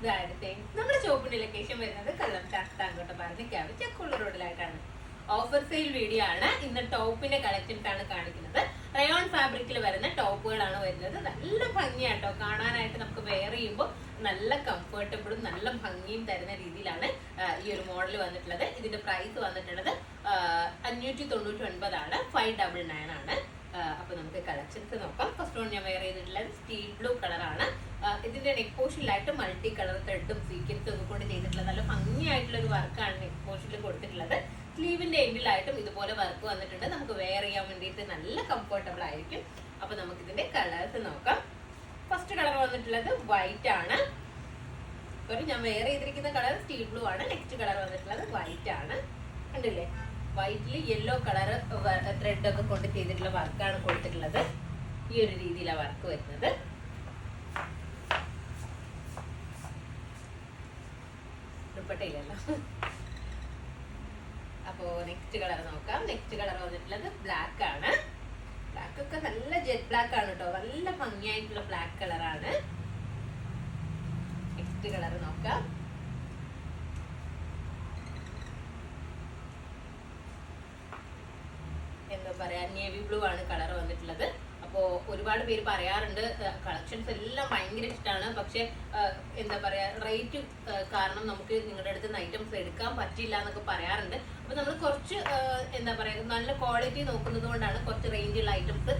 നമ്മുടെ ഷോപ്പിന്റെ ലൊക്കേഷൻ വരുന്നത് കൊല്ലം ശാസ്താംകോട്ട പാലക്കാവ് ചെക്കുള്ള റോഡിലായിട്ടാണ്. ഓഫർ സെയിൽ വീഡിയോ ആണ്. ഇന്ന് ടോപ്പിന്റെ കളക്ഷൻസ് ആണ് കാണിക്കുന്നത്. റയോൺ ഫാബ്രിക്കിൽ വരുന്ന ടോപ്പുകളാണ് വരുന്നത്. നല്ല ഭംഗിയാട്ടോ കാണാനായിട്ട്. നമുക്ക് വെയർ ചെയ്യുമ്പോൾ നല്ല കംഫർട്ടബിളും നല്ല ഭംഗിയും തരുന്ന രീതിയിലാണ് ഈ ഒരു മോഡൽ വന്നിട്ടുള്ളത്. ഇതിന്റെ പ്രൈസ് വന്നിട്ടുള്ളത് 599 ആണ്. 599 ആണ്. അപ്പൊ നമുക്ക് കളക്ഷൻസ് നോക്കാം. ഫസ്റ്റ് വൺ ഞാൻ വെയർ ചെയ്തിട്ടുള്ളത് സ്റ്റീൽ ബ്ലൂ കളറാണ്. ഇതിന്റെ നെക്ക് പോർഷനിലായിട്ട് മൾട്ടി കളർ ത്രെഡും സീക്വൻസും ഒക്കെ കൊണ്ട് ചെയ്തിട്ടുള്ള നല്ല ഭംഗിയായിട്ടുള്ള ഒരു വർക്കാണ് നെക്ക് പോർഷനിൽ കൊടുത്തിട്ടുള്ളത്. സ്ലീവിന്റെ എൻഡിലായിട്ടും ഇതുപോലെ വർക്ക് വന്നിട്ടുണ്ട്. നമുക്ക് വെയർ ചെയ്യാൻ വേണ്ടിയിട്ട് നല്ല കംഫർട്ടബിൾ ആയിരിക്കും. അപ്പൊ നമുക്ക് ഇതിന്റെ കളേഴ്സ് നോക്കാം. ഫസ്റ്റ് കളർ വന്നിട്ടുള്ളത് വൈറ്റ് ആണ്. സോറി, ഞാൻ വെയർ ചെയ്തിരിക്കുന്ന കളർ സ്റ്റീൽ ബ്ലൂ ആണ്. നെക്സ്റ്റ് കളർ വന്നിട്ടുള്ളത് വൈറ്റ് ആണ്. കണ്ടില്ലേ, വൈറ്റിൽ യെല്ലോ കളർ ത്രെഡ് ഒക്കെ കൊണ്ട് ചെയ്തിട്ടുള്ള വർക്കാണ് കൊടുത്തിട്ടുള്ളത്. ഈ ഒരു രീതിയിലാണ് വർക്ക് വരുന്നത്. ദുപ്പട്ടയില്ലല്ലോ. അപ്പോ നെക്സ്റ്റ് കളർ നോക്കാം. നെക്സ്റ്റ് കളർ വന്നിട്ടുള്ളത് ബ്ലാക്ക് ആണ്. ബ്ലാക്ക് ഒക്കെ നല്ല ജെറ്റ് ബ്ലാക്ക് ആണ് കേട്ടോ. നല്ല ഭംഗിയായിട്ടുള്ള ബ്ലാക്ക് കളറാണ്. നെക്സ്റ്റ് കളർ നോക്കാം. എന്താ പറയാ, നേവി ബ്ലൂ ആണ് കളർ വന്നിട്ടുള്ളത്. അപ്പോൾ ഒരുപാട് പേര് പറയാറുണ്ട് കളക്ഷൻസ് എല്ലാം ഭയങ്കര ഇഷ്ടമാണ്, പക്ഷെ എന്താ പറയാ റേറ്റ് കാരണം നമുക്ക് നിങ്ങളുടെ അടുത്ത് നിന്ന് ഐറ്റംസ് എടുക്കാൻ പറ്റില്ല എന്നൊക്കെ പറയാറുണ്ട്. അപ്പൊ നമ്മൾ കുറച്ച് എന്താ പറയാ നല്ല ക്വാളിറ്റി നോക്കുന്നത് കൊണ്ടാണ് കുറച്ച് റേഞ്ചുള്ള ഐറ്റംസ്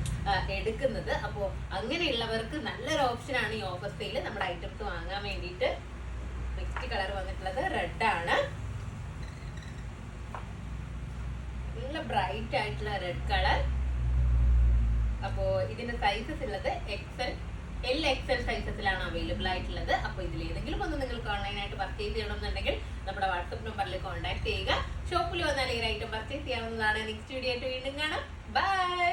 എടുക്കുന്നത്. അപ്പോൾ അങ്ങനെയുള്ളവർക്ക് നല്ലൊരു ഓപ്ഷനാണ് ഈ ഓഫർ സെയിൽ നമ്മുടെ ഐറ്റംസ് വാങ്ങാൻ വേണ്ടിയിട്ട്. നെക്സ്റ്റ് കളർ വന്നിട്ടുള്ളത് റെഡ് ആണ്. നല്ല ബ്രൈറ്റ് ആയിട്ടുള്ള റെഡ് കളർ. അപ്പോ ഇതിന്റെ സൈസസ് ഉള്ളത് XL സൈസസിലാണ് അവൈലബിൾ ആയിട്ടുള്ളത്. അപ്പൊ ഇതിൽ ഏതെങ്കിലും ഒന്ന് നിങ്ങൾക്ക് ഓൺലൈനായിട്ട് പർച്ചേസ് ചെയ്യണമെന്നുണ്ടെങ്കിൽ നമ്മുടെ വാട്സ്ആപ്പ് നമ്പറിൽ കോൺടാക്ട് ചെയ്യുക. ഷോപ്പിൽ വന്നാൽ ഈ ഐറ്റം പർച്ചേസ് ചെയ്യാവുന്നതാണ്. നെക്സ്റ്റ് വീഡിയോ ആയിട്ട് വീണ്ടും കാണാം. ബൈ.